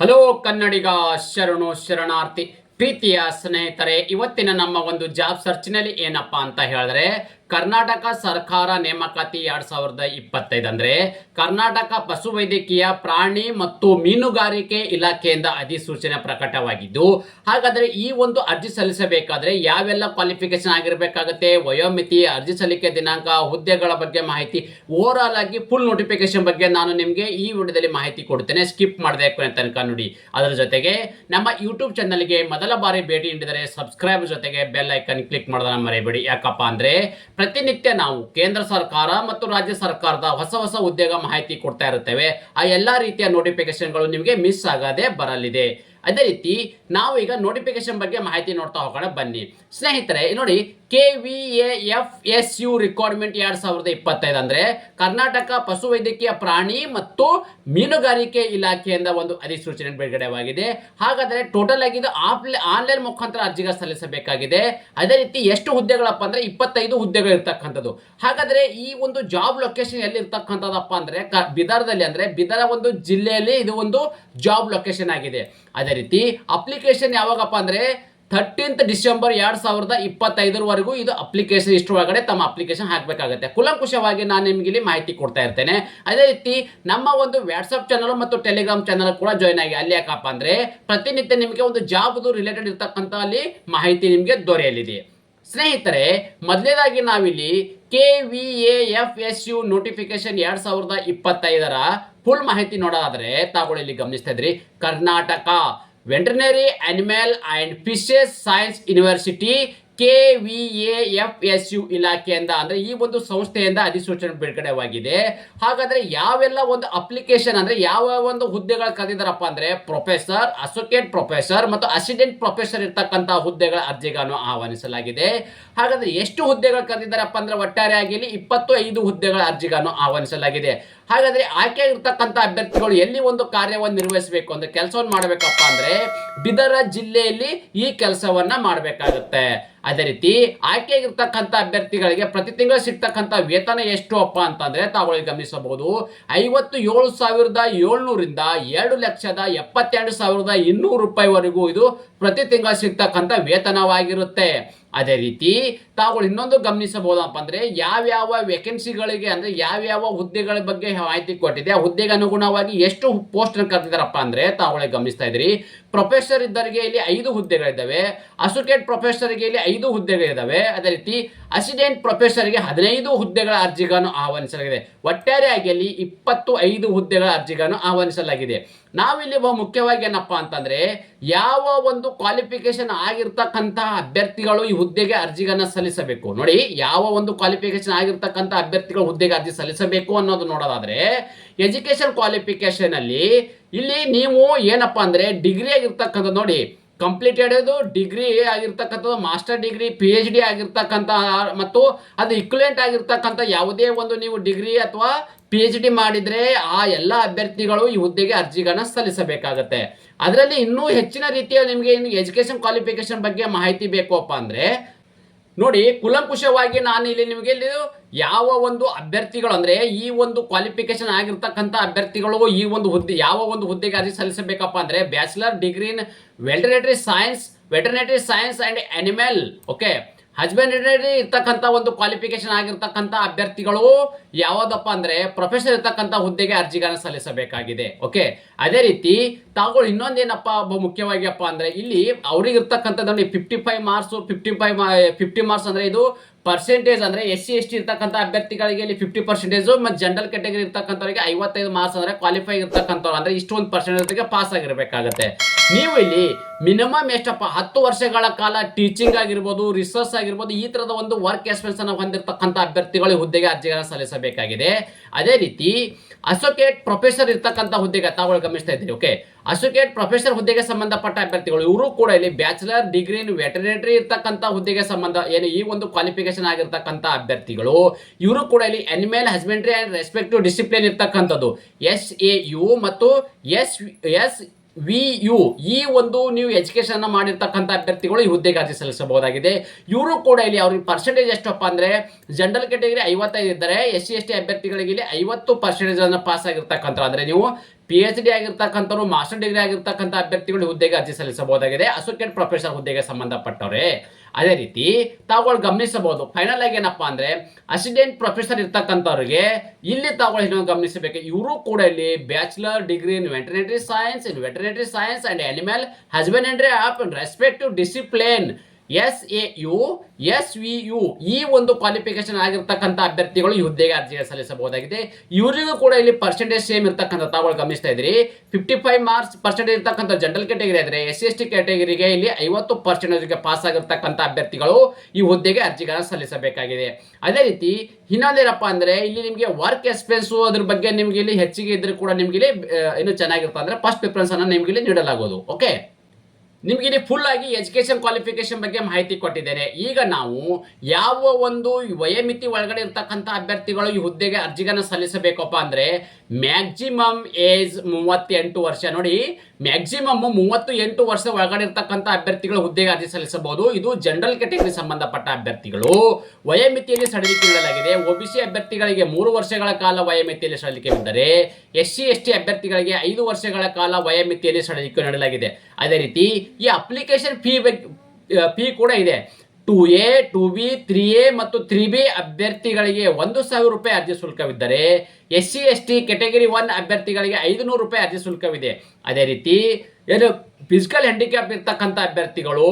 Hello ಕನ್ನಡಿಗ ಶರಣು ಶರಣಾರ್ಥಿ ಪ್ರೀತಿಯ ಸ್ನೇಹಿತರೆ, ಇವತ್ತಿನ ನಮ್ಮ ಒಂದು ಜಾಬ್ ಸರ್ಚ್ನಲ್ಲಿ ಏನಪ್ಪಾ ಅಂತ ಹೇಳಿದ್ರೆ ಕರ್ನಾಟಕ ಸರ್ಕಾರ ನೇಮಕಾತಿ 2025 ಅಂದ್ರೆ ಕರ್ನಾಟಕ ಪಶುವೈದ್ಯಕೀಯ ಪ್ರಾಣಿ ಮತ್ತು ಮೀನುಗಾರಿಕೆ ಇಲಾಖೆಯಿಂದ ಅಧಿಸೂಚನೆ ಪ್ರಕಟವಾಗಿದ್ದು, ಹಾಗಾದ್ರೆ ಈ ಒಂದು ಅರ್ಜಿ ಸಲ್ಲಿಸಬೇಕಾದ್ರೆ ಯಾವೆಲ್ಲ ಕ್ವಾಲಿಫಿಕೇಶನ್ ಆಗಿರಬೇಕಾಗುತ್ತೆ, ವಯೋಮಿತಿ, ಅರ್ಜಿ ಸಲ್ಲಿಕೆ ದಿನಾಂಕ, ಹುದ್ದೆಗಳ ಬಗ್ಗೆ ಮಾಹಿತಿ, ಓವರ್ ಆಲ್ ಆಗಿ ಫುಲ್ ನೋಟಿಫಿಕೇಶನ್ ಬಗ್ಗೆ ನಾನು ನಿಮಗೆ ಈ ವಿಡಿಯೋದಲ್ಲಿ ಮಾಹಿತಿ ಕೊಡ್ತೇನೆ. ಸ್ಕಿಪ್ ಮಾಡದೆ ತನಕ ನೋಡಿ. ಅದರ ಜೊತೆಗೆ ನಮ್ಮ ಯೂಟ್ಯೂಬ್ ಚಾನಲ್ಗೆ ಮೊದಲ ಬಾರಿ ಭೇಟಿ ನೀಡಿದರೆ ಸಬ್ಸ್ಕ್ರೈಬ್ ಜೊತೆಗೆ ಬೆಲ್ ಐಕನ್ ಕ್ಲಿಕ್ ಮಾಡೋದನ್ನ ಮರೆಯಬೇಡಿ. ಯಾಕಪ್ಪ ಅಂದ್ರೆ ಪ್ರತಿನಿತ್ಯ ನಾವು ಕೇಂದ್ರ ಸರ್ಕಾರ ಮತ್ತು ರಾಜ್ಯ ಸರ್ಕಾರದ ಹೊಸ ಹೊಸ ಉದ್ಯೋಗ ಮಾಹಿತಿ ಕೊಡ್ತಾ ಇರುತ್ತೇವೆ. ಆ ಎಲ್ಲಾ ರೀತಿಯ ನೋಟಿಫಿಕೇಶನ್ಗಳು ನಿಮಗೆ ಮಿಸ್ ಆಗದೆ ಬರಲಿದೆ. ಅದೇ ರೀತಿ ನಾವು ಈಗ ನೋಟಿಫಿಕೇಶನ್ ಬಗ್ಗೆ ಮಾಹಿತಿ ನೋಡ್ತಾ ಹೋಗೋಣ ಬನ್ನಿ ಸ್ನೇಹಿತರೆ. ನೋಡಿ, KVAFSU ರಿಕ್ವೈರ್ಮೆಂಟ್ 2025 ಅಂದ್ರೆ ಕರ್ನಾಟಕ ಪಶುವೈದ್ಯಕೀಯ ಪ್ರಾಣಿ ಮತ್ತು ಮೀನುಗಾರಿಕೆ ಇಲಾಖೆಯಿಂದ ಒಂದು ಅಧಿಸೂಚನೆ ಬಿಡುಗಡೆಯಾಗಿದೆ. ಹಾಗಾದ್ರೆ ಟೋಟಲ್ ಆಗಿ ಆನ್ಲೈನ್ ಮುಖಾಂತರ ಅರ್ಜಿಗಳು ಸಲ್ಲಿಸಬೇಕಾಗಿದೆ. ಅದೇ ರೀತಿ ಎಷ್ಟು ಹುದ್ದೆಗಳಪ್ಪ ಅಂದ್ರೆ 25 ಹುದ್ದೆಗಳು ಇರ್ತಕ್ಕಂಥದ್ದು. ಹಾಗಾದ್ರೆ ಈ ಒಂದು ಜಾಬ್ ಲೊಕೇಶನ್ ಎಲ್ಲಿ ಇರ್ತಕ್ಕಂಥದ್ದಪ್ಪ ಅಂದ್ರೆ ಬಿದರ್ದಲ್ಲಿ, ಅಂದ್ರೆ ಬಿದರ ಒಂದು ಜಿಲ್ಲೆಯಲ್ಲಿ ಇದು ಒಂದು ಜಾಬ್ ಲೊಕೇಶನ್ ಆಗಿದೆ. ಅದೇ ರೀತಿ ಅಪ್ಲಿಕೇಶನ್ ಯಾವಾಗಪ್ಪ ಅಂದ್ರೆ 13th ಡಿಸೆಂಬರ್ 2025 ಇದು ಅಪ್ಲಿಕೇಶನ್ ಇಷ್ಟು ಒಳಗಡೆ ತಮ್ಮ ಅಪ್ಲಿಕೇಶನ್ ಹಾಕಬೇಕಾಗುತ್ತೆ. ಕುಲಂಕುಷವಾಗಿ ನಾನು ನಿಮಗೆ ಇಲ್ಲಿ ಮಾಹಿತಿ ಕೊಡ್ತಾ ಇರ್ತೇನೆ. ಅದೇ ರೀತಿ ನಮ್ಮ ಒಂದು ವಾಟ್ಸ್ಆಪ್ ಚಾನಲ್ ಮತ್ತು ಟೆಲಿಗ್ರಾಮ್ ಚಾನಲ್ ಕೂಡ ಜಾಯ್ನ್ ಆಗಿ. ಅಲ್ಲಿ ಯಾಕಪ್ಪ ಅಂದ್ರೆ ಪ್ರತಿನಿತ್ಯ ನಿಮಗೆ ಒಂದು ಜಾಬ್ ರಿಲೇಟೆಡ್ ಇರ್ತಕ್ಕಂಥ ಅಲ್ಲಿ ಮಾಹಿತಿ ನಿಮಗೆ ದೊರೆಯಲಿದೆ. ಸ್ನೇಹಿತರೆ, ಮೊದಲನೇದಾಗಿ ನಾವಿಲ್ಲಿ KVAFSU ನೋಟಿಫಿಕೇಶನ್ 2025 ಫುಲ್ ಮಾಹಿತಿ ನೋಡೋದಾದ್ರೆ ತಾವುಗಳು ಇಲ್ಲಿ ಗಮನಿಸ್ತಾ ಇದ್ರಿ, Karnataka veterinary animal and fishes science university KVAFSU ಇಲಾಖೆಯಿಂದ ಅಂದ್ರೆ ಈ ಒಂದು ಸಂಸ್ಥೆಯಿಂದ ಅಧಿಸೂಚನೆ ಬಿಡುಗಡೆಯಾಗಿದೆ. ಹಾಗಾದ್ರೆ ಯಾವೆಲ್ಲ ಒಂದು ಅಪ್ಲಿಕೇಶನ್ ಅಂದ್ರೆ ಯಾವ ಒಂದು ಹುದ್ದೆಗಳು ಕರೆದಿದ್ದಾರಪ್ಪ ಅಂದ್ರೆ ಪ್ರೊಫೆಸರ್, ಅಸೋಸಿಯೇಟ್ ಪ್ರೊಫೆಸರ್ ಮತ್ತು ಅಸಿಸ್ಟೆಂಟ್ ಪ್ರೊಫೆಸರ್ ಇರ್ತಕ್ಕಂಥ ಹುದ್ದೆಗಳ ಅರ್ಜಿಗಳನ್ನು ಆಹ್ವಾನಿಸಲಾಗಿದೆ. ಹಾಗಾದ್ರೆ ಎಷ್ಟು ಹುದ್ದೆಗಳು ಕರೆದಿದ್ದಾರಪ್ಪ ಅಂದ್ರೆ ಒಟ್ಟಾರೆಯಾಗಿ 25 ಹುದ್ದೆಗಳ ಅರ್ಜಿಗಳನ್ನು ಆಹ್ವಾನಿಸಲಾಗಿದೆ. ಹಾಗಾದ್ರೆ ಆಯ್ಕೆ ಇರ್ತಕ್ಕಂಥ ಅಭ್ಯರ್ಥಿಗಳು ಎಲ್ಲಿ ಒಂದು ಕಾರ್ಯವನ್ನು ನಿರ್ವಹಿಸಬೇಕು ಅಂದ್ರೆ ಕೆಲಸವನ್ನು ಮಾಡಬೇಕಪ್ಪ ಅಂದ್ರೆ ಬಿದರ ಜಿಲ್ಲೆಯಲ್ಲಿ ಈ ಕೆಲಸವನ್ನ ಮಾಡಬೇಕಾಗುತ್ತೆ. ಅದೇ ರೀತಿ ಆಯ್ಕೆಯಾಗಿರ್ತಕ್ಕಂಥ ಅಭ್ಯರ್ಥಿಗಳಿಗೆ ಪ್ರತಿ ತಿಂಗಳು ಸಿಗ್ತಕ್ಕಂಥ ವೇತನ ಎಷ್ಟು ಅಪ್ಪ ಅಂತಂದ್ರೆ ತಾವುಗಳಿಗೆ ಗಮನಿಸಬಹುದು, 57,700ರಿಂದ 2,72,200 ರೂಪಾಯಿವರೆಗೂ ಇದು ಪ್ರತಿ ತಿಂಗಳು ಸಿಗ್ತಕ್ಕಂಥ ವೇತನವಾಗಿರುತ್ತೆ. ಅದೇ ರೀತಿ ತಾವುಗಳು ಇನ್ನೊಂದು ಗಮನಿಸಬಹುದಪ್ಪ ಅಂದ್ರೆ ಯಾವ್ಯಾವ ವೇಕೆನ್ಸಿಗಳಿಗೆ ಅಂದ್ರೆ ಯಾವ್ಯಾವ ಹುದ್ದೆಗಳ ಬಗ್ಗೆ ಮಾಹಿತಿ ಕೊಟ್ಟಿದೆ, ಆ ಹುದ್ದೆಗೆ ಅನುಗುಣವಾಗಿ ಎಷ್ಟು ಪೋಸ್ಟ್ ಕರೆದಿದ್ದಾರಪ್ಪ ಅಂದ್ರೆ ತಾವುಗಳಿಗೆ ಗಮನಿಸ್ತಾ ಇದ್ರಿ. ಪ್ರೊಫೆಸರ್ ಇದ್ದರಿಗೆ ಇಲ್ಲಿ 5 ಹುದ್ದೆಗಳಿದ್ದಾವೆ, ಅಸೋಸಿಯೇಟ್ ಪ್ರೊಫೆಸರ್ಗೆ ಇಲ್ಲಿ 5 ಹುದ್ದೆಗಳಿದ್ದಾವೆ. ಅದೇ ರೀತಿ ಅಸಿಸ್ಟೆಂಟ್ ಪ್ರೊಫೆಸರ್ಗೆ 15 ಹುದ್ದೆಗಳ ಅರ್ಜಿಗಳನ್ನು ಆಹ್ವಾನಿಸಲಾಗಿದೆ. ಒಟ್ಟಾರೆಯಾಗಿ ಅಲ್ಲಿ 25 ಹುದ್ದೆಗಳ ಅರ್ಜಿಗಳನ್ನು ಆಹ್ವಾನಿಸಲಾಗಿದೆ. ನಾವಿಲ್ಲಿ ಮುಖ್ಯವಾಗಿ ಏನಪ್ಪಾ ಅಂತಂದ್ರೆ ಯಾವ ಒಂದು ಕ್ವಾಲಿಫಿಕೇಶನ್ ಆಗಿರ್ತಕ್ಕಂಥ ಅಭ್ಯರ್ಥಿಗಳು ಈ ಹುದ್ದೆಗೆ ಅರ್ಜಿಗಳನ್ನ ಸಲ್ಲಿಸಬೇಕು. ನೋಡಿ, ಯಾವ ಒಂದು ಕ್ವಾಲಿಫಿಕೇಶನ್ ಆಗಿರ್ತಕ್ಕಂಥ ಅಭ್ಯರ್ಥಿಗಳು ಹುದ್ದೆಗೆ ಅರ್ಜಿ ಸಲ್ಲಿಸಬೇಕು ಅನ್ನೋದು ನೋಡೋದಾದ್ರೆ ಎಜುಕೇಶನ್ ಕ್ವಾಲಿಫಿಕೇಶನ್ ಅಲ್ಲಿ ಇಲ್ಲಿ ನೀವು ಏನಪ್ಪಾ ಅಂದ್ರೆ ಡಿಗ್ರಿ ಆಗಿರ್ತಕ್ಕಂಥ, ನೋಡಿ ಕಂಪ್ಲೀಟೆಡ್ ಡಿಗ್ರಿ ಆಗಿರ್ತಕ್ಕಂಥದ್ದು, ಮಾಸ್ಟರ್ ಡಿಗ್ರಿ, PhD ಆಗಿರ್ತಕ್ಕಂಥ ಮತ್ತು ಅದು ಇಕ್ವಲೆಂಟ್ ಆಗಿರ್ತಕ್ಕಂಥ ಯಾವುದೇ ಒಂದು ನೀವು ಡಿಗ್ರಿ ಅಥವಾ PhD ಮಾಡಿದ್ರೆ ಆ ಎಲ್ಲ ಅಭ್ಯರ್ಥಿಗಳು ಈ ಹುದ್ದೆಗೆ ಅರ್ಜಿಗಳನ್ನ ಸಲ್ಲಿಸಬೇಕಾಗತ್ತೆ. ಅದರಲ್ಲಿ ಇನ್ನೂ ಹೆಚ್ಚಿನ ರೀತಿಯ ನಿಮಗೆ ಎಜುಕೇಶನ್ ಕ್ವಾಲಿಫಿಕೇಶನ್ ಬಗ್ಗೆ ಮಾಹಿತಿ ಬೇಕಪ್ಪ ಅಂದ್ರೆ ನೋಡಿ, ಕುಲಂಕುಷವಾಗಿ ನಾನು ಇಲ್ಲಿ ನಿಮಗೆ ಯಾವ ಒಂದು ಅಭ್ಯರ್ಥಿಗಳು ಅಂದ್ರೆ ಈ ಒಂದು ಕ್ವಾಲಿಫಿಕೇಶನ್ ಆಗಿರ್ತಕ್ಕಂಥ ಅಭ್ಯರ್ಥಿಗಳು ಈ ಒಂದು ಹುದ್ದೆ ಯಾವ ಒಂದು ಹುದ್ದೆಗೆ ಅರ್ಜಿ ಸಲ್ಲಿಸಬೇಕಪ್ಪ ಅಂದ್ರೆ bachelor degree in veterinary science and animal husbandry ಇರ್ತಕ್ಕಂಥ ಒಂದು ಕ್ವಾಲಿಫಿಕೇಶನ್ ಆಗಿರ್ತಕ್ಕಂಥ ಅಭ್ಯರ್ಥಿಗಳು ಯಾವುದಪ್ಪ ಅಂದ್ರೆ ಪ್ರೊಫೆಸರ್ ಇರ್ತಕ್ಕಂಥ ಹುದ್ದೆಗೆ ಅರ್ಜಿಗಳನ್ನ ಸಲ್ಲಿಸಬೇಕಾಗಿದೆ. ಅದೇ ರೀತಿ ತಾವುಗಳು ಇನ್ನೊಂದೇನಪ್ಪ ಮುಖ್ಯವಾಗಿ ಅಪ್ಪ ಅಂದ್ರೆ ಇಲ್ಲಿ ಅವ್ರಿಗೆ ಇರ್ತಕ್ಕಂಥದ್ದು 55 ಮಾರ್ಕ್ಸ್ 50 ಮಾರ್ಕ್ಸ್ ಅಂದ್ರೆ ಇದು ಪರ್ಸೆಂಟೇಜ್ ಅಂದ್ರೆ SC/ST ಇರ್ತಕ್ಕಂಥ ಅಭ್ಯರ್ಥಿಗಳಿಗೆ ಇಲ್ಲಿ 50% ಮತ್ತು ಜನರಲ್ ಕ್ಯಾಟಗರಿ ಇರ್ತಕ್ಕಂಥವರಿಗೆ 55 ಮಾರ್ಕ್ಸ್ ಅಂದ್ರೆ ಕ್ವಾಲಿಫೈ ಇರ್ತಕ್ಕಂಥವ್ರು ಅಂದ್ರೆ ಇಷ್ಟೊಂದು ಪರ್ಸೆಂಟೇಜ್ಗೆ ಪಾಸ್ ಆಗಿರಬೇಕಾಗತ್ತೆ. ನೀವು ಇಲ್ಲಿ ಮಿನಿಮಮ್ ಎಷ್ಟಪ್ಪ 10 ವರ್ಷಗಳ ಕಾಲ ಟೀಚಿಂಗ್ ಆಗಿರ್ಬೋದು, ರಿಸರ್ಚ್ ಆಗಿರ್ಬೋದು, ಈ ತರದ ಒಂದು ವರ್ಕ್ ಎಕ್ಸ್ಪೀರಿಯನ್ಸ್ ಅನ್ನು ಹೊಂದಿರತಕ್ಕಂಥ ಅಭ್ಯರ್ಥಿಗಳು ಹುದ್ದೆಗೆ ಅರ್ಜಿಗಳನ್ನು ಸಲ್ಲಿಸಬೇಕಾಗಿದೆ. ಅದೇ ರೀತಿ ಅಸೋಸಿಯೇಟ್ ಪ್ರೊಫೆಸರ್ ಇರ್ತಕ್ಕಂಥ ಹುದ್ದೆಗೆ ತಾವುಗಳು ಗಮನಿಸ್ತಾ ಇದ್ದೀರಿ. ಅಸೋಸಿಯೇಟ್ ಪ್ರೊಫೆಸರ್ ಹುದ್ದೆಗೆ ಸಂಬಂಧಪಟ್ಟ ಅಭ್ಯರ್ಥಿಗಳು ಇವರು ಕೂಡ ಇಲ್ಲಿ ಬ್ಯಾಚುಲರ್ ಡಿಗ್ರಿ ಇನ್ ವೆಟರ್ನರಿ ಇರ್ತಕ್ಕಂಥ ಹುದ್ದೆಗೆ ಸಂಬಂಧ ಏನು ಈ ಒಂದು ಕ್ವಾಲಿಫಿಕೇಶನ್ ಆಗಿರ್ತಕ್ಕಂಥ ಅಭ್ಯರ್ಥಿಗಳು ಇವರು ಕೂಡ ಇಲ್ಲಿ animal husbandry and respective discipline ಇರ್ತಕ್ಕಂಥದ್ದು SAU ಮತ್ತು SVU ಈ ಒಂದು ನೀವು ಎಜುಕೇಶನ್ ಮಾಡಿರ್ತಕ್ಕಂಥ ಅಭ್ಯರ್ಥಿಗಳು ಈ ಹುದ್ದೆಗೆ ಅರ್ಜಿ ಸಲ್ಲಿಸಬಹುದಾಗಿದೆ. ಇವರು ಕೂಡ ಇಲ್ಲಿ ಅವ್ರಿಗೆ ಪರ್ಸೆಂಟೇಜ್ ಎಷ್ಟಪ್ಪ ಅಂದ್ರೆ ಜನರಲ್ ಕ್ಯಾಟಗರಿ 55 ಇದ್ದರೆ SC/ST ಅಭ್ಯರ್ಥಿಗಳಿಗೆ ಇಲ್ಲಿ 50% ಪಾಸ್ ಆಗಿರ್ತಕ್ಕಂಥ ಅಂದ್ರೆ ನೀವು PhD ಆಗಿರ್ತಕ್ಕಂಥವ್ರು, ಮಾಸ್ಟರ್ ಡಿಗ್ರಿ ಆಗಿರ್ತಕ್ಕಂಥ ಅಭ್ಯರ್ಥಿಗಳು ಹುದ್ದೆಗೆ ಅರ್ಜಿ ಸಲ್ಲಿಸಬಹುದಾಗಿದೆ, ಅಸೋಸಿಯೇಟ್ ಪ್ರೊಫೆಸರ್ ಹುದ್ದೆಗೆ ಸಂಬಂಧಪಟ್ಟವ್ರೆ. ಅದೇ ರೀತಿ ತಾವುಗಳು ಗಮನಿಸಬಹುದು. ಫೈನಲ್ ಆಗಿ ಏನಪ್ಪಾ ಅಂದ್ರೆ ಅಸಿಸ್ಟೆಂಟ್ ಪ್ರೊಫೆಸರ್ ಇರ್ತಕ್ಕಂಥವ್ರಿಗೆ ಇಲ್ಲಿ ತಾವುಗಳು ಏನೋ ಗಮನಿಸಬೇಕು, ಇವರು ಕೂಡ ಇಲ್ಲಿ bachelor degree in veterinary science and animal husbandry of respective discipline SAU SVU ಈ ಒಂದು ಕ್ವಾಲಿಫಿಕೇಶನ್ ಆಗಿರ್ತಕ್ಕಂಥ ಅಭ್ಯರ್ಥಿಗಳು ಈ ಹುದ್ದೆಗೆ ಅರ್ಜಿಗೆ ಸಲ್ಲಿಸಬಹುದಾಗಿದೆ. ಇವರಿಗೂ ಕೂಡ ಇಲ್ಲಿ ಪರ್ಸೆಂಟೇಜ್ ಸೇಮ್ ಇರ್ತಕ್ಕಂಥ ತಾವುಗಳು ಗಮನಿಸ್ತಾ ಇದ್ರಿ. 55 ಮಾರ್ಕ್ಸ್ ಪರ್ಸೆಂಟೇಜ್ ಇರ್ತಕ್ಕಂಥ ಜನರಲ್ ಕ್ಯಾಟಗರಿ ಆದರೆ SC/ST ಕ್ಯಾಟಗರಿಗೆ ಇಲ್ಲಿ 50% ಪಾಸ್ ಆಗಿರ್ತಕ್ಕಂಥ ಅಭ್ಯರ್ಥಿಗಳು ಈ ಹುದ್ದೆಗೆ ಅರ್ಜಿಗಳನ್ನು ಸಲ್ಲಿಸಬೇಕಾಗಿದೆ. ಅದೇ ರೀತಿ ಇನ್ನೊಂದೇನಪ್ಪ ಅಂದ್ರೆ ಇಲ್ಲಿ ನಿಮಗೆ ವರ್ಕ್ ಎಕ್ಸ್ಪೀರಿಯನ್ಸ್ ಅದ್ರ ಬಗ್ಗೆ ನಿಮ್ಗೆ ಇಲ್ಲಿ ಹೆಚ್ಚಿಗೆ ಇದ್ರೆ ಕೂಡ ನಿಮ್ಗೆ ಇಲ್ಲಿ ಏನು ಚೆನ್ನಾಗಿರುತ್ತೆ ಅಂದ್ರೆ ಫಸ್ಟ್ ಪ್ರಿಫರೆನ್ಸ್ ಅನ್ನು ನಿಮ್ಗೆ ಇಲ್ಲಿ ನೀಡಲಾಗುವುದು. ಓಕೆ, ನಿಮ್ಗೆ ಇಲ್ಲಿ ಫುಲ್ ಆಗಿ ಎಜುಕೇಶನ್ ಕ್ವಾಲಿಫಿಕೇಶನ್ ಬಗ್ಗೆ ಮಾಹಿತಿ ಕೊಟ್ಟಿದ್ದೇನೆ. ಈಗ ನಾವು ಯಾವ ಒಂದು ವಯೋಮಿತಿ ಒಳಗಡೆ ಇರ್ತಕ್ಕಂಥ ಅಭ್ಯರ್ಥಿಗಳು ಈ ಹುದ್ದೆಗೆ ಅರ್ಜಿಗಳನ್ನು ಸಲ್ಲಿಸಬೇಕಪ್ಪ ಅಂದ್ರೆ ಮ್ಯಾಕ್ಸಿಮಮ್ ಏಜ್ 38 ವರ್ಷ. ನೋಡಿ, ಮ್ಯಾಕ್ಸಿಮಮ್ 38 ವರ್ಷ ಒಳಗಡೆ ಇರ್ತಕ್ಕಂಥ ಅಭ್ಯರ್ಥಿಗಳು ಹುದ್ದೆಗೆ ಅರ್ಜಿ ಸಲ್ಲಿಸಬಹುದು. ಇದು ಜನರಲ್ ಕ್ಯಾಟಗರಿ ಸಂಬಂಧಪಟ್ಟ ಅಭ್ಯರ್ಥಿಗಳು. ವಯೋಮಿತಿಯಲ್ಲಿ ಸಡಿಲಿಕೆ ನೀಡಲಾಗಿದೆ. OBC ಅಭ್ಯರ್ಥಿಗಳಿಗೆ 3 ವರ್ಷಗಳ ಕಾಲ ವಯೋಮಿತಿಯಲ್ಲಿ ಸಡಿಲಿಕೆ ಇದ್ದರೆ SC/ST ಅಭ್ಯರ್ಥಿಗಳಿಗೆ 5 ವರ್ಷಗಳ ಕಾಲ ವಯೋಮಿತಿಯಲ್ಲಿ ಸಡಿಲಿಕೆ ನೀಡಲಾಗಿದೆ. ಅದೇ ರೀತಿ ಈ ಅಪ್ಲಿಕೇಶನ್ ಫೀ ಕೂಡ ಇದೆ. 2A 2B 3A ಮತ್ತು 3B ಅಭ್ಯರ್ಥಿಗಳಿಗೆ 1,000 ರೂಪಾಯಿ ಅರ್ಜಿ ಶುಲ್ಕವಿದ್ದರೆ SC/ST ಕ್ಯಾಟಗರಿ 1 ಅಭ್ಯರ್ಥಿಗಳಿಗೆ 500 ರೂಪಾಯಿ ಅರ್ಜಿ ಶುಲ್ಕವಿದೆ. ಅದೇ ರೀತಿ ಏನು ಫಿಸಿಕಲ್ ಹ್ಯಾಂಡಿಕ್ಯಾಪ್ ಇರ್ತಕ್ಕಂಥ ಅಭ್ಯರ್ಥಿಗಳು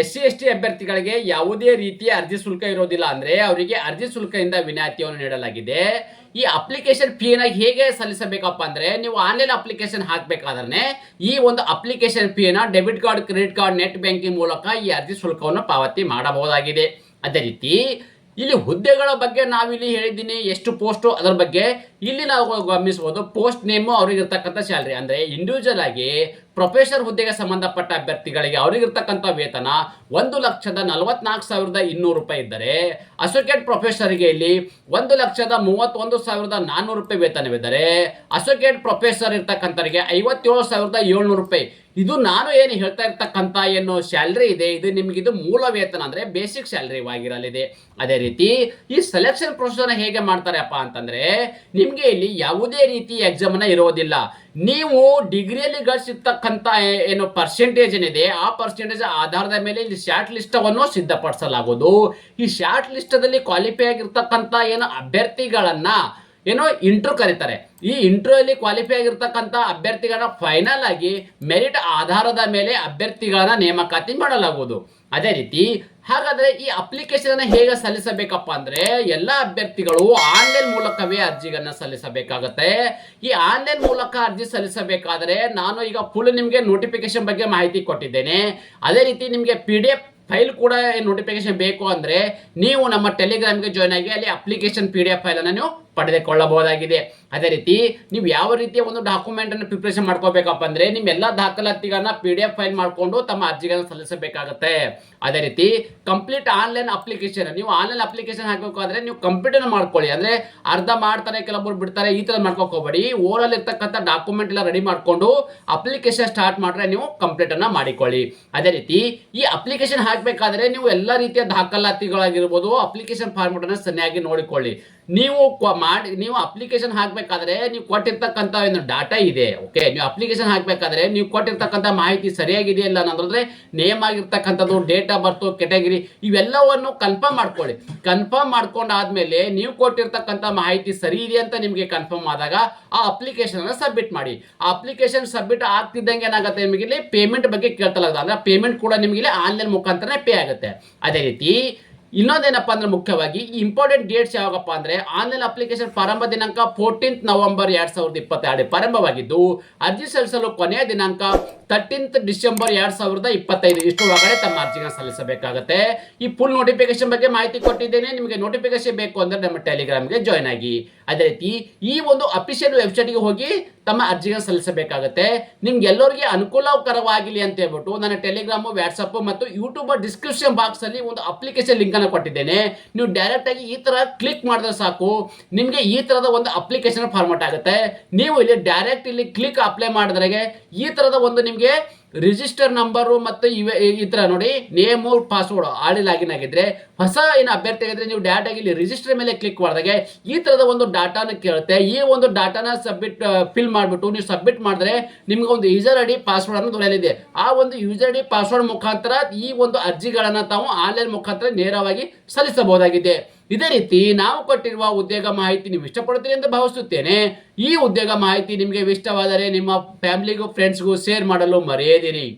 SC/ST ಅಭ್ಯರ್ಥಿಗಳಿಗೆ ಯಾವುದೇ ರೀತಿಯ ಅರ್ಜಿ ಶುಲ್ಕ ಇರೋದಿಲ್ಲ, ಅಂದ್ರೆ ಅವರಿಗೆ ಅರ್ಜಿ ಶುಲ್ಕದಿಂದ ವಿನಾಯಿತಿಯನ್ನು ನೀಡಲಾಗಿದೆ. ಈ ಅಪ್ಲಿಕೇಶನ್ ಫೀನ ಹೇಗೆ ಸಲ್ಲಿಸಬೇಕಪ್ಪ ಅಂದ್ರೆ ನೀವು ಆನ್ಲೈನ್ ಅಪ್ಲಿಕೇಶನ್ ಹಾಕಬೇಕಾದ್ರೆ ಈ ಒಂದು ಅಪ್ಲಿಕೇಶನ್ ಫೀನ debit card, credit card, net banking ಮೂಲಕ ಈ ಅರ್ಜಿ ಶುಲ್ಕವನ್ನು ಪಾವತಿ ಮಾಡಬಹುದಾಗಿದೆ. ಅದೇ ರೀತಿ ಇಲ್ಲಿ ಹುದ್ದೆಗಳ ಬಗ್ಗೆ ನಾವಿಲ್ಲಿ ಹೇಳಿದ್ದೀನಿ, ಎಷ್ಟು ಪೋಸ್ಟ್ ಅದರ ಬಗ್ಗೆ ಇಲ್ಲಿ ನಾವು ಗಮನಿಸಬಹುದು. ಪೋಸ್ಟ್ ನೇಮು, ಅವ್ರಿಗೆ ಇರ್ತಕ್ಕಂಥ ಸ್ಯಾಲರಿ ಅಂದ್ರೆ ಇಂಡಿವಿಜುವಲ್ ಆಗಿ ಪ್ರೊಫೆಸರ್ ಹುದ್ದೆಗೆ ಸಂಬಂಧಪಟ್ಟ ಅಭ್ಯರ್ಥಿಗಳಿಗೆ ಅವರಿಗಿರ್ತಕ್ಕಂಥ ವೇತನ 1,44,200 ರೂಪಾಯಿ ಇದ್ದರೆ ಅಸೋಸಿಯೇಟ್ ಪ್ರೊಫೆಸರ್ಗೆ ಇಲ್ಲಿ 1,31,400 ರೂಪಾಯಿ ವೇತನವಿದ್ದರೆ ಅಸೋಸಿಯೇಟ್ ಪ್ರೊಫೆಸರ್ ಇರ್ತಕ್ಕಂಥವರಿಗೆ 57,700 ರೂಪಾಯಿ. ಇದು ನಾನು ಏನು ಹೇಳ್ತಾ ಇರ್ತಕ್ಕಂಥ ಏನು ಸ್ಯಾಲ್ರಿ ಇದೆ ಇದು ನಿಮಗಿದು ಮೂಲ ವೇತನ ಅಂದ್ರೆ ಬೇಸಿಕ್ ಸ್ಯಾಲ್ರಿ ಆಗಿರಲಿದೆ. ಅದೇ ರೀತಿ ಈ ಸೆಲೆಕ್ಷನ್ ಪ್ರೊಸೆಸ್ ಹೇಗೆ ಮಾಡ್ತಾರಪ್ಪ ಅಂತಂದ್ರೆ ನಿಮ್ಗೆ ಇಲ್ಲಿ ಯಾವುದೇ ರೀತಿ ಎಕ್ಸಾಮ್ ಅನ್ನ ಇರೋದಿಲ್ಲ. ನೀವು ಡಿಗ್ರಿಯಲ್ಲಿ ಗಳಿಸಿರ್ತಕ್ಕಂಥ ಏನು ಪರ್ಸೆಂಟೇಜ್ ಏನಿದೆ ಆ ಪರ್ಸೆಂಟೇಜ್ ಆಧಾರದ ಮೇಲೆ ಇಲ್ಲಿ ಶಾರ್ಟ್ ಲಿಸ್ಟ್ ಅನ್ನು ಸಿದ್ಧಪಡಿಸಲಾಗುವುದು. ಈ ಶಾರ್ಟ್ ಲಿಸ್ಟ್ ದಲ್ಲಿ ಕ್ವಾಲಿಫೈ ಆಗಿರ್ತಕ್ಕಂಥ ಏನು ಅಭ್ಯರ್ಥಿಗಳನ್ನ ಏನೋ ಇಂಟರ್ವ್ಯೂ ಕರೀತಾರೆ. ಈ ಇಂಟರ್ವ್ಯೂ ಅಲ್ಲಿ ಕ್ವಾಲಿಫೈ ಆಗಿರ್ತಕ್ಕಂಥ ಅಭ್ಯರ್ಥಿಗಳನ್ನ ಫೈನಲ್ ಆಗಿ ಮೆರಿಟ್ ಆಧಾರದ ಮೇಲೆ ಅಭ್ಯರ್ಥಿಗಳನ್ನ ನೇಮಕಾತಿ ಮಾಡಲಾಗುವುದು. ಅದೇ ರೀತಿ ಹಾಗಾದ್ರೆ ಈ ಅಪ್ಲಿಕೇಶನ್ ಹೇಗೆ ಸಲ್ಲಿಸಬೇಕಪ್ಪ ಅಂದ್ರೆ ಎಲ್ಲ ಅಭ್ಯರ್ಥಿಗಳು ಆನ್ಲೈನ್ ಮೂಲಕವೇ ಅರ್ಜಿಗಳನ್ನ ಸಲ್ಲಿಸಬೇಕಾಗತ್ತೆ. ಈ ಆನ್ಲೈನ್ ಮೂಲಕ ಅರ್ಜಿ ಸಲ್ಲಿಸಬೇಕಾದ್ರೆ ನಾನು ಈಗ ಫುಲ್ ನಿಮಗೆ ನೋಟಿಫಿಕೇಶನ್ ಬಗ್ಗೆ ಮಾಹಿತಿ ಕೊಟ್ಟಿದ್ದೇನೆ. ಅದೇ ರೀತಿ ನಿಮಗೆ PDF ಫೈಲ್ ಕೂಡ ನೋಟಿಫಿಕೇಶನ್ ಬೇಕು ಅಂದ್ರೆ ನೀವು ನಮ್ಮ ಟೆಲಿಗ್ರಾಮ್ಗೆ ಜಾಯ್ನ್ ಆಗಿ ಅಲ್ಲಿ ಅಪ್ಲಿಕೇಶನ್ PDF ಫೈಲ್ ಅನ್ನು ನೀವು ಪಡೆದುಕೊಳ್ಳಬಹುದಾಗಿದೆ. ಅದೇ ರೀತಿ ನೀವು ಯಾವ ರೀತಿಯ ಒಂದು ಡಾಕ್ಯುಮೆಂಟ್ ಅನ್ನು ಪ್ರಿಪರೇಷನ್ ಮಾಡ್ಕೋಬೇಕಪ್ಪ ಅಂದ್ರೆ ನಿಮ್ಮೆಲ್ಲ ದಾಖಲಾತಿಗಳನ್ನ PDF ಫೈಲ್ ಮಾಡಿಕೊಂಡು ತಮ್ಮ ಅರ್ಜಿಗಳನ್ನು ಸಲ್ಲಿಸಬೇಕಾಗುತ್ತೆ. ಅದೇ ರೀತಿ ಕಂಪ್ಲೀಟ್ ಆನ್ಲೈನ್ ಅಪ್ಲಿಕೇಶನ್, ನೀವು ಆನ್ಲೈನ್ ಅಪ್ಲಿಕೇಶನ್ ಹಾಕಬೇಕಾದ್ರೆ ನೀವು ಕಂಪ್ಯೂಟರ್ ಮಾಡ್ಕೊಳ್ಳಿ. ಅಂದ್ರೆ ಅರ್ಧ ಮಾಡ್ತಾರೆ, ಕೆಲವೊಬ್ರು ಬಿಡ್ತಾರೆ, ಈ ತರ ಮಾಡ್ಕೋಕ್ ಹೋಗಬೇಡಿ. ಓವರ್ ಇರ್ತಕ್ಕಂಥ ಡಾಕ್ಯುಮೆಂಟ್ ಎಲ್ಲ ರೆಡಿ ಮಾಡ್ಕೊಂಡು ಅಪ್ಲಿಕೇಶನ್ ಸ್ಟಾರ್ಟ್ ಮಾಡ್ರೆ ನೀವು ಕಂಪ್ಲೀಟ್ ಅನ್ನ ಮಾಡಿಕೊಳ್ಳಿ. ಅದೇ ರೀತಿ ಈ ಅಪ್ಲಿಕೇಶನ್ ಹಾಕಬೇಕಾದ್ರೆ ನೀವು ಎಲ್ಲ ರೀತಿಯ ದಾಖಲಾತಿಗಳಾಗಿರ್ಬೋದು ಅಪ್ಲಿಕೇಶನ್ ಫಾರ್ಮೆಟ್ ಅನ್ನು ಸರಿಯಾಗಿ ನೋಡಿಕೊಳ್ಳಿ. ನೀವು ಅಪ್ಲಿಕೇಶನ್ ಹಾಕಬೇಕಾದ್ರೆ ನೀವು ಕೊಟ್ಟಿರ್ತಕ್ಕಂಥ ಒಂದು ಡಾಟಾ ಇದೆ. ಓಕೆ, ನೀವು ಅಪ್ಲಿಕೇಶನ್ ಹಾಕಬೇಕಾದ್ರೆ ನೀವು ಕೊಟ್ಟಿರ್ತಕ್ಕಂಥ ಮಾಹಿತಿ ಸರಿಯಾಗಿದೆ ಇಲ್ಲ ಅನ್ನೋದ್ರೆ ನೇಮ್ ಆಗಿರ್ತಕ್ಕಂಥದ್ದು, ಡೇಟ್ ಆಫ್ ಬರ್ತ್, ಕೆಟಗರಿ ಇವೆಲ್ಲವನ್ನು ಕನ್ಫರ್ಮ್ ಮಾಡ್ಕೊಳ್ಳಿ. ಕನ್ಫರ್ಮ್ ಮಾಡ್ಕೊಂಡಾದ್ಮೇಲೆ ನೀವು ಕೊಟ್ಟಿರ್ತಕ್ಕಂಥ ಮಾಹಿತಿ ಸರಿ ಇದೆ ಅಂತ ನಿಮಗೆ ಕನ್ಫರ್ಮ್ ಆದಾಗ ಆ ಅಪ್ಲಿಕೇಶನ್ ಅನ್ನು ಸಬ್ಮಿಟ್ ಮಾಡಿ. ಆ ಅಪ್ಲಿಕೇಶನ್ ಸಬ್ಮಿಟ್ ಆಗ್ತಿದ್ದಂಗೆ ಏನಾಗುತ್ತೆ, ನಿಮಗೆ ಇಲ್ಲಿ ಪೇಮೆಂಟ್ ಬಗ್ಗೆ ಕೇಳ್ತಲಾಗುತ್ತೆ. ಅಂದ್ರೆ ಪೇಮೆಂಟ್ ಕೂಡ ನಿಮಗೆ ಇಲ್ಲಿ ಆನ್ಲೈನ್ ಮುಖಾಂತರ ಪೇ ಆಗುತ್ತೆ. ಅದೇ ರೀತಿ ಇನ್ನೊಂದೇನಪ್ಪ ಅಂದ್ರೆ ಮುಖ್ಯವಾಗಿ ಇಂಪಾರ್ಟೆಂಟ್ ಡೇಟ್ಸ್ ಯಾವಾಗಪ್ಪ ಅಂದ್ರೆ ಆನ್ಲೈನ್ ಅಪ್ಲಿಕೇಶನ್ ಪ್ರಾರಂಭ ದಿನಾಂಕ 14 ನವೆಂಬರ್ 2022 ಪ್ರಾರಂಭವಾಗಿದ್ದು ಅರ್ಜಿ ಸಲ್ಲಿಸಲು ಕೊನೆಯ ದಿನಾಂಕ 13 ಡಿಸೆಂಬರ್ 2025 ಇಷ್ಟು ಒಳಗಡೆ ತಮ್ಮ ಅರ್ಜಿಗಳನ್ನು ಸಲ್ಲಿಸಬೇಕಾಗುತ್ತೆ. ಈ ಫುಲ್ ನೋಟಿಫಿಕೇಶನ್ ಬಗ್ಗೆ ಮಾಹಿತಿ ಕೊಟ್ಟಿದ್ದೇನೆ. ನಿಮಗೆ ನೋಟಿಫಿಕೇಶನ್ ಬೇಕು ಅಂದ್ರೆ ನಮ್ಮ ಟೆಲಿಗ್ರಾಮ್ಗೆ ಜಾಯ್ನ್ ಆಗಿ. ಅದೇ ರೀತಿ ಈ ಒಂದು ಅಫಿಷಿಯಲ್ ವೆಬ್ಸೈಟ್ಗೆ ಹೋಗಿ ತಮ್ಮ ಅರ್ಜಿಗಳನ್ನು ಸಲ್ಲಿಸಬೇಕಾಗುತ್ತೆ. ನಿಮ್ಗೆ ಎಲ್ಲರಿಗೆ ಅನುಕೂಲಕರವಾಗಿಲಿ ಅಂತ ಹೇಳ್ಬಿಟ್ಟು ನನ್ನ ಟೆಲಿಗ್ರಾಮ್, ವಾಟ್ಸಪ್ ಮತ್ತು ಯೂಟ್ಯೂಬ್ ಡಿಸ್ಕ್ರಿಪ್ಷನ್ ಬಾಕ್ಸ್ ಅಲ್ಲಿ ಒಂದು ಅಪ್ಲಿಕೇಶನ್ ಲಿಂಕ್ ಅನ್ನು ಕೊಟ್ಟಿದ್ದೇನೆ. ನೀವು ಡೈರೆಕ್ಟ್ ಆಗಿ ಈ ತರ ಕ್ಲಿಕ್ ಮಾಡಿದ್ರೆ ಸಾಕು, ನಿಮ್ಗೆ ಈ ತರದ ಒಂದು ಅಪ್ಲಿಕೇಶನ್ ಫಾರ್ಮೆಟ್ ಆಗುತ್ತೆ. ನೀವು ಇಲ್ಲಿ ಡೈರೆಕ್ಟ್ ಇಲ್ಲಿ ಕ್ಲಿಕ್ ಅಪ್ಲೈ ಮಾಡಿದ್ರೆ ಈ ತರದ ಒಂದು ನಿಮ್ಗೆ ರಿಜಿಸ್ಟರ್ ನಂಬರು ಮತ್ತು ಈ ಥರ ನೋಡಿ ನೇಮು ಪಾಸ್ವರ್ಡ್ ಆಳಿ ಲಾಗಿನ್ ಆಗಿದ್ರೆ ಹೊಸ ಏನು ಅಭ್ಯರ್ಥಿ ಆಗಿದ್ರೆ ನೀವು ಡೈರೆಕ್ಟಾಗಿ ಇಲ್ಲಿ ರಿಜಿಸ್ಟರ್ ಮೇಲೆ ಕ್ಲಿಕ್ ಮಾಡಿದಾಗೆ ಈ ಥರದ ಒಂದು ಡಾಟಾನ ಕೇಳುತ್ತೆ. ಈ ಒಂದು ಡಾಟಾನ ಫಿಲ್ ಮಾಡಿಬಿಟ್ಟು ನೀವು ಸಬ್ಮಿಟ್ ಮಾಡಿದ್ರೆ ನಿಮ್ಗೆ ಒಂದು ಯೂಸರ್ ಐ ಡಿ ಪಾಸ್ವರ್ಡ್ ಅನ್ನು ದೊರೆಯಲಿದೆ. ಆ ಒಂದು ಯೂಸರ್ ಐ ಡಿ ಪಾಸ್ವರ್ಡ್ ಮುಖಾಂತರ ಈ ಒಂದು ಅರ್ಜಿಗಳನ್ನು ತಾವು ಆನ್ಲೈನ್ ಮುಖಾಂತರ ನೇರವಾಗಿ ಸಲ್ಲಿಸಬಹುದಾಗಿದೆ. ಇದೇ ರೀತಿ ನಾವು ಕೊಟ್ಟಿರುವ ಉದ್ಯೋಗ ಮಾಹಿತಿ ನೀವು ಇಷ್ಟಪಡುತ್ತೀರಿ ಎಂದು ಭಾವಿಸುತ್ತೇನೆ. ಈ ಉದ್ಯೋಗ ಮಾಹಿತಿ ನಿಮಗೆ ಇಷ್ಟವಾದರೆ ನಿಮ್ಮ ಫ್ಯಾಮಿಲಿಗೂ ಫ್ರೆಂಡ್ಸ್ಗೂ ಶೇರ್ ಮಾಡಲು ಮರೆಯದಿರಿ.